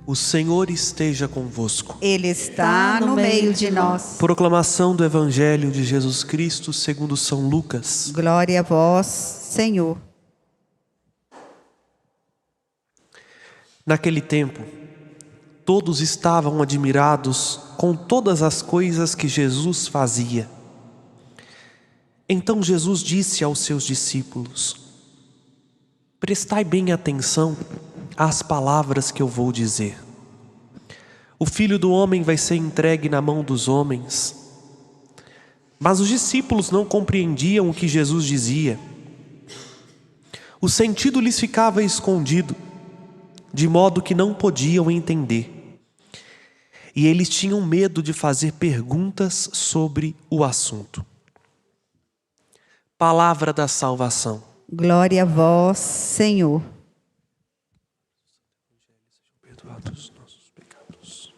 O Senhor esteja convosco. Ele está no meio de nós. Proclamação do Evangelho de Jesus Cristo segundo São Lucas. Glória a vós, Senhor. Naquele tempo, todos estavam admirados com todas as coisas que Jesus fazia. Então Jesus disse aos seus discípulos: prestai bem atenção às palavras que eu vou dizer. O Filho do Homem vai ser entregue na mão dos homens. Mas os discípulos não compreendiam o que Jesus dizia. O sentido lhes ficava escondido, de modo que não podiam entender. E eles tinham medo de fazer perguntas sobre o assunto. Palavra da salvação. Glória a vós, Senhor. Perdoados nossos pecados.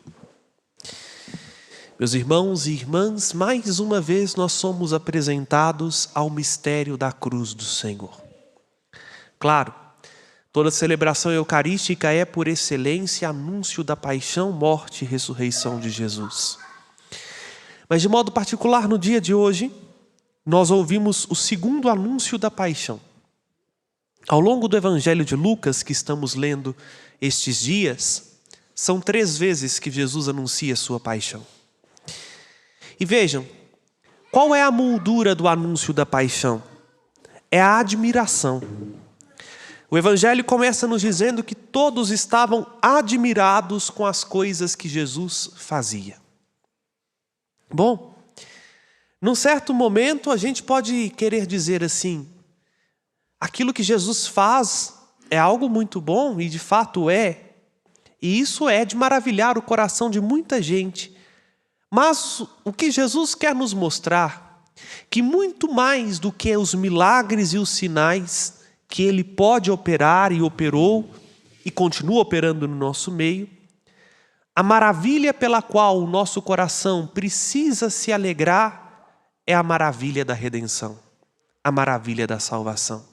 Meus irmãos e irmãs, mais uma vez nós somos apresentados ao mistério da cruz do Senhor. Claro, toda celebração eucarística é por excelência anúncio da paixão, morte e ressurreição de Jesus. Mas de modo particular no dia de hoje, nós ouvimos o segundo anúncio da paixão. Ao longo do Evangelho de Lucas, que estamos lendo estes dias, são 3 vezes que Jesus anuncia sua paixão. E vejam, qual é a moldura do anúncio da paixão? É a admiração. O Evangelho começa nos dizendo que todos estavam admirados com as coisas que Jesus fazia. Bom, num certo momento a gente pode querer dizer assim: aquilo que Jesus faz é algo muito bom, e de fato é. E isso é de maravilhar o coração de muita gente. Mas o que Jesus quer nos mostrar, que muito mais do que os milagres e os sinais que Ele pode operar e operou e continua operando no nosso meio, a maravilha pela qual o nosso coração precisa se alegrar é a maravilha da redenção, a maravilha da salvação.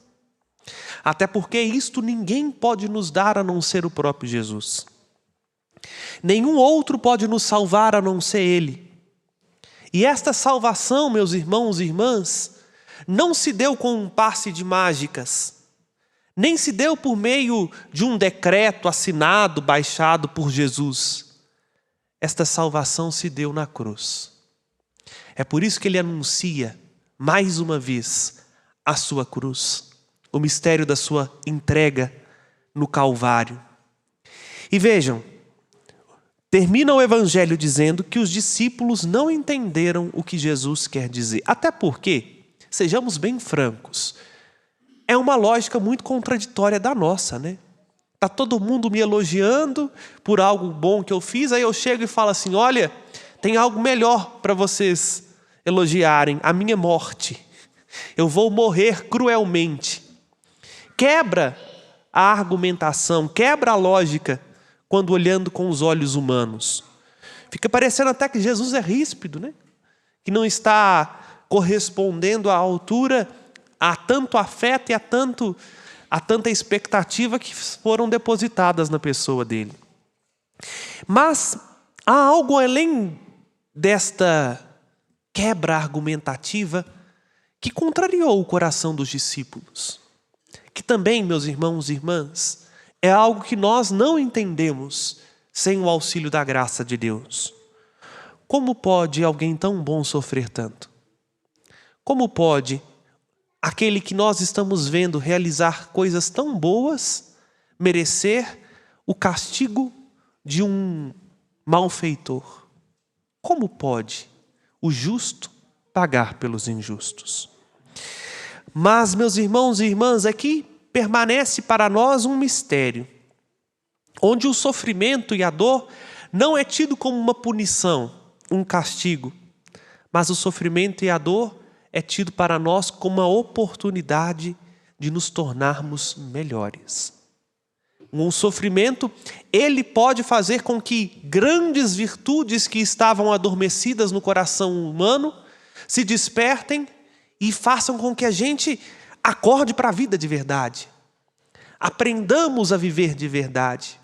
Até porque isto ninguém pode nos dar a não ser o próprio Jesus. Nenhum outro pode nos salvar a não ser Ele. E esta salvação, meus irmãos e irmãs, não se deu com um passe de mágicas, nem se deu por meio de um decreto assinado, baixado por Jesus. Esta salvação se deu na cruz. É por isso que Ele anuncia, mais uma vez, a sua cruz, o mistério da sua entrega no Calvário. E vejam, termina o Evangelho dizendo que os discípulos não entenderam o que Jesus quer dizer. Até porque, sejamos bem francos, é uma lógica muito contraditória da nossa, né? Está todo mundo me elogiando por algo bom que eu fiz, aí eu chego e falo assim: olha, tem algo melhor para vocês elogiarem, a minha morte. Eu vou morrer cruelmente. Quebra a argumentação, quebra a lógica quando olhando com os olhos humanos. Fica parecendo até que Jesus é ríspido, né? Que não está correspondendo à altura a tanto afeto e a tanta expectativa que foram depositadas na pessoa dele. Mas há algo além desta quebra argumentativa que contrariou o coração dos discípulos, que também, meus irmãos e irmãs, é algo que nós não entendemos sem o auxílio da graça de Deus. Como pode alguém tão bom sofrer tanto? Como pode aquele que nós estamos vendo realizar coisas tão boas merecer o castigo de um malfeitor? Como pode o justo pagar pelos injustos? Mas, meus irmãos e irmãs, aqui permanece para nós um mistério, onde o sofrimento e a dor não é tido como uma punição, um castigo, mas o sofrimento e a dor é tido para nós como uma oportunidade de nos tornarmos melhores. Um sofrimento, ele pode fazer com que grandes virtudes que estavam adormecidas no coração humano se despertem e façam com que a gente acorde para a vida de verdade. Aprendamos a viver de verdade.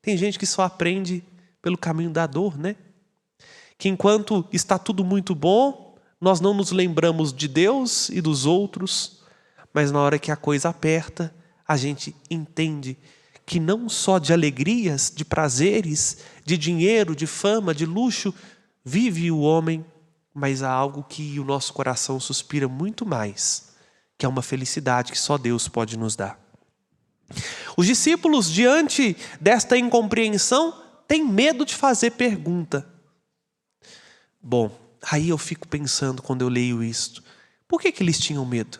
Tem gente que só aprende pelo caminho da dor, né? Que enquanto está tudo muito bom, nós não nos lembramos de Deus e dos outros, mas na hora que a coisa aperta, a gente entende que não só de alegrias, de prazeres, de dinheiro, de fama, de luxo, vive o homem, mas há algo que o nosso coração suspira muito mais, que é uma felicidade que só Deus pode nos dar. Os discípulos, diante desta incompreensão, têm medo de fazer pergunta. Bom, aí eu fico pensando quando eu leio isto, por que eles tinham medo?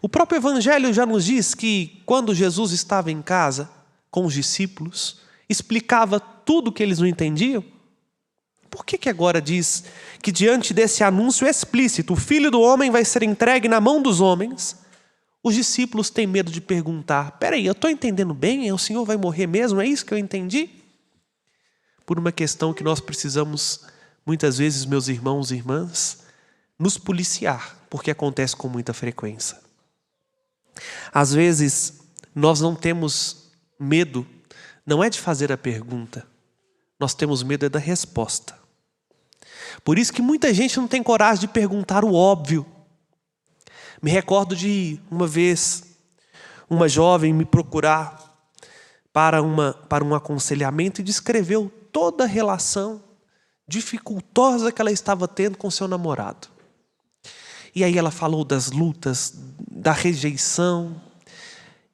O próprio Evangelho já nos diz que quando Jesus estava em casa com os discípulos, explicava tudo o que eles não entendiam. Por que agora diz que diante desse anúncio explícito, o Filho do Homem vai ser entregue na mão dos homens, os discípulos têm medo de perguntar, peraí, eu estou entendendo bem? O Senhor vai morrer mesmo? É isso que eu entendi? Por uma questão que nós precisamos, muitas vezes, meus irmãos e irmãs, nos policiar, porque acontece com muita frequência. Às vezes, nós não temos medo, não é de fazer a pergunta, nós temos medo é da resposta. Por isso que muita gente não tem coragem de perguntar o óbvio. Me recordo de uma vez, uma jovem me procurar para um aconselhamento e descreveu toda a relação dificultosa que ela estava tendo com seu namorado. E aí ela falou das lutas, da rejeição.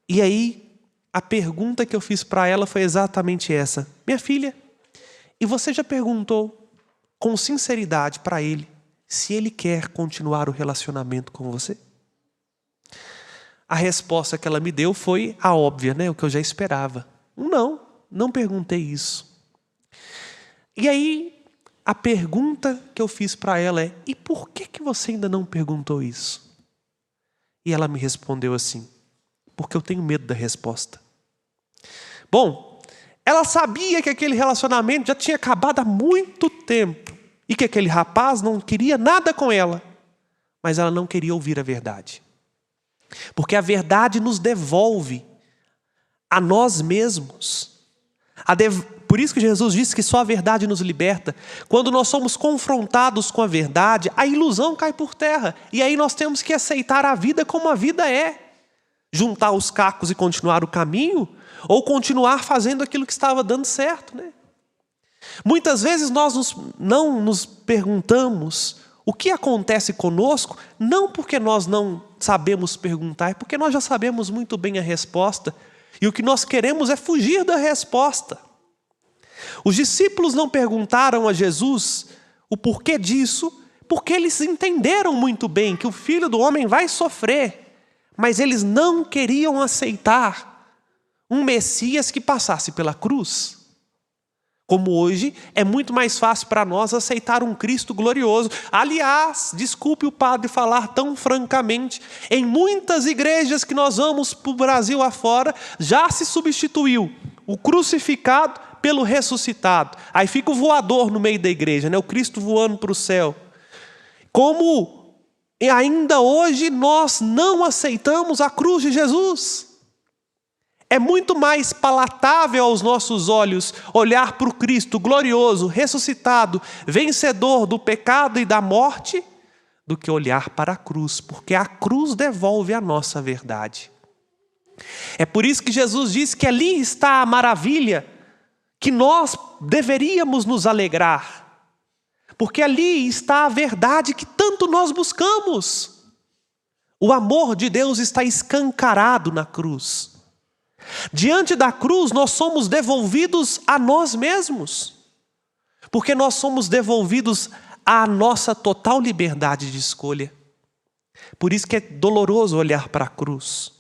E aí a pergunta que eu fiz para ela foi exatamente essa. Minha filha, e você já perguntou com sinceridade para ele se ele quer continuar o relacionamento com você? A resposta que ela me deu foi a óbvia, né? O que eu já esperava. Não perguntei isso. E aí a pergunta que eu fiz para ela é, e por que você ainda não perguntou isso? E ela me respondeu assim, porque eu tenho medo da resposta. Bom, ela sabia que aquele relacionamento já tinha acabado há muito tempo e que aquele rapaz não queria nada com ela, mas ela não queria ouvir a verdade. Porque a verdade nos devolve a nós mesmos. Por isso que Jesus disse que só a verdade nos liberta. Quando nós somos confrontados com a verdade, a ilusão cai por terra. E aí nós temos que aceitar a vida como a vida é. Juntar os cacos e continuar o caminho, ou continuar fazendo aquilo que estava dando certo, né? Muitas vezes nós não nos perguntamos o que acontece conosco, não porque nós não sabemos perguntar, é porque nós já sabemos muito bem a resposta, e o que nós queremos é fugir da resposta. Os discípulos não perguntaram a Jesus o porquê disso, porque eles entenderam muito bem que o Filho do Homem vai sofrer, mas eles não queriam aceitar um Messias que passasse pela cruz. Como hoje é muito mais fácil para nós aceitar um Cristo glorioso. Aliás, desculpe o padre falar tão francamente, em muitas igrejas que nós vamos para o Brasil afora, já se substituiu o crucificado pelo ressuscitado. Aí fica o voador no meio da igreja, né? O Cristo voando para o céu. Como ainda hoje nós não aceitamos a cruz de Jesus. É muito mais palatável aos nossos olhos olhar para o Cristo glorioso, ressuscitado, vencedor do pecado e da morte, do que olhar para a cruz, porque a cruz devolve a nossa verdade. É por isso que Jesus diz que ali está a maravilha, que nós deveríamos nos alegrar, porque ali está a verdade que tanto nós buscamos. O amor de Deus está escancarado na cruz. Diante da cruz nós somos devolvidos a nós mesmos, porque nós somos devolvidos à nossa total liberdade de escolha. Por isso que é doloroso olhar para a cruz.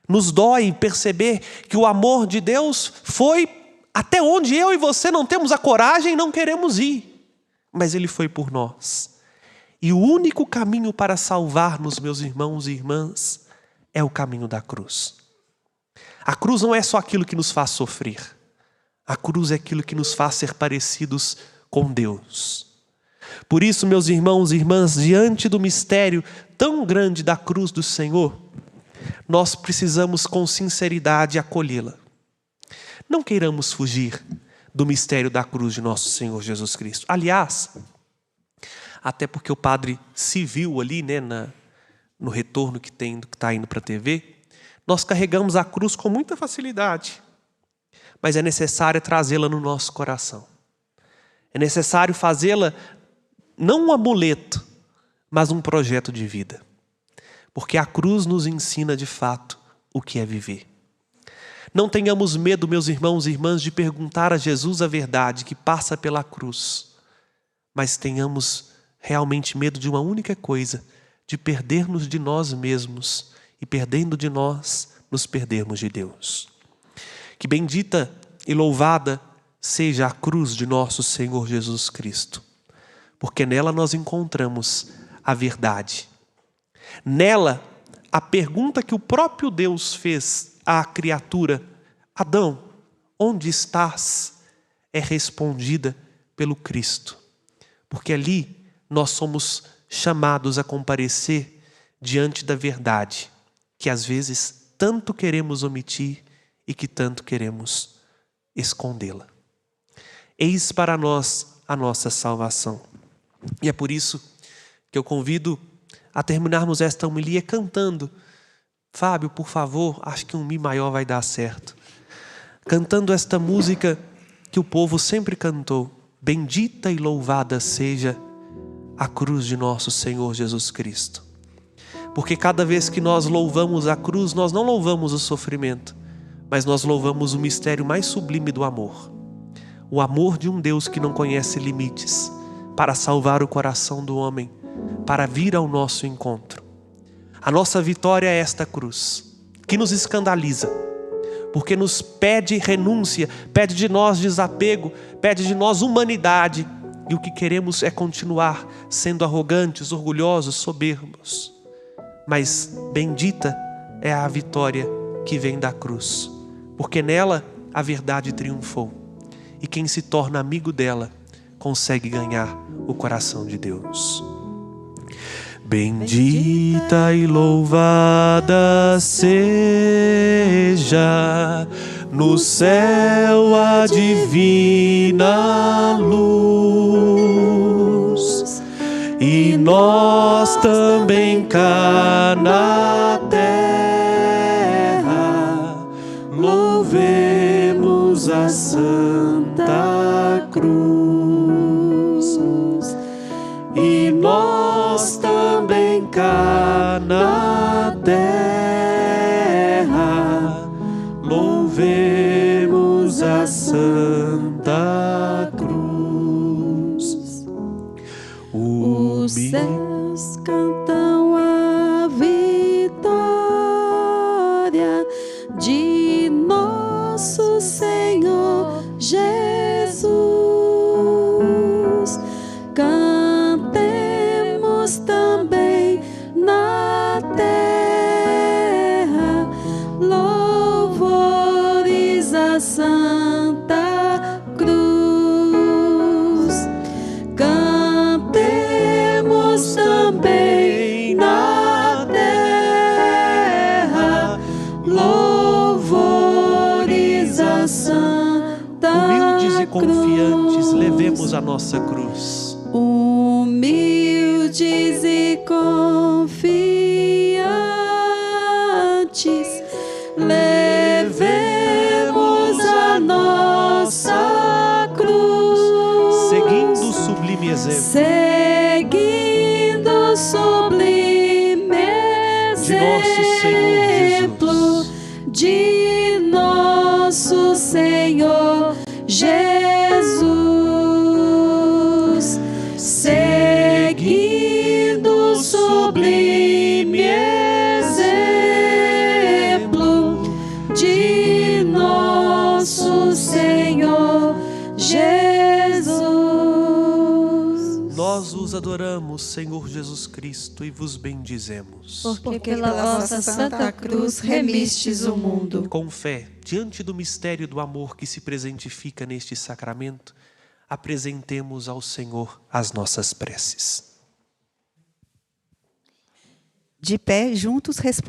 Nos dói perceber que o amor de Deus foi até onde eu e você não temos a coragem e não queremos ir, mas Ele foi por nós. E o único caminho para salvar-nos, meus irmãos e irmãs, é o caminho da cruz. A cruz não é só aquilo que nos faz sofrer. A cruz é aquilo que nos faz ser parecidos com Deus. Por isso, meus irmãos e irmãs, diante do mistério tão grande da cruz do Senhor, nós precisamos com sinceridade acolhê-la. não queiramos fugir do mistério da cruz de nosso Senhor Jesus Cristo. Aliás, até porque o padre se viu ali, né, no retorno que está indo para a TV, nós carregamos a cruz com muita facilidade, mas é necessário trazê-la no nosso coração. É necessário fazê-la não um amuleto, mas um projeto de vida. Porque a cruz nos ensina de fato o que é viver. Não tenhamos medo, meus irmãos e irmãs, de perguntar a Jesus a verdade que passa pela cruz. Mas tenhamos realmente medo de uma única coisa, de perdermos de nós mesmos e, perdendo de nós, nos perdermos de Deus. Que bendita e louvada seja a cruz de nosso Senhor Jesus Cristo, porque nela nós encontramos a verdade. Nela, a pergunta que o próprio Deus fez à criatura, Adão, onde estás? É respondida pelo Cristo. Porque ali nós somos chamados a comparecer diante da verdade, que às vezes tanto queremos omitir e que tanto queremos escondê-la. Eis para nós a nossa salvação. E é por isso que eu convido a terminarmos esta homilia cantando. Fábio, por favor, acho que um Mi maior vai dar certo. Cantando esta música que o povo sempre cantou. Bendita e louvada seja a cruz de nosso Senhor Jesus Cristo. Porque cada vez que nós louvamos a cruz, nós não louvamos o sofrimento, mas nós louvamos o mistério mais sublime do amor. O amor de um Deus que não conhece limites, para salvar o coração do homem, para vir ao nosso encontro. A nossa vitória é esta cruz, que nos escandaliza, porque nos pede renúncia, pede de nós desapego, pede de nós humanidade, e o que queremos é continuar sendo arrogantes, orgulhosos, soberbos. Mas bendita é a vitória que vem da cruz, porque nela a verdade triunfou, e quem se torna amigo dela consegue ganhar o coração de Deus. Bendita e louvada seja no céu a divina luz, e nós também cá na terra louvemos a Santa Cruz, e nós também cá na terra louvemos a Santa Cruz. Os céus cantam a vitória de nosso Senhor Jesus. Cantemos também na terra louvores a Santa Cruz. Cantemos também na terra louvores a Santa Humildes e Cruz. confiantes, levemos a nossa cruz. Humildes e confiantes, levemos a nossa cruz, Seguindo o sublime exemplo seguindo o sublime de nosso Senhor exemplo Jesus. de nosso Senhor Jesus. Seguindo o sublime exemplo de nosso Senhor Jesus. Nós os adoramos, Senhor Jesus Cristo, e vos bendizemos. Porque pela vossa Santa Cruz remistes o mundo. Com fé, diante do mistério do amor que se presentifica neste sacramento, apresentemos ao Senhor as nossas preces. De pé, juntos respondemos.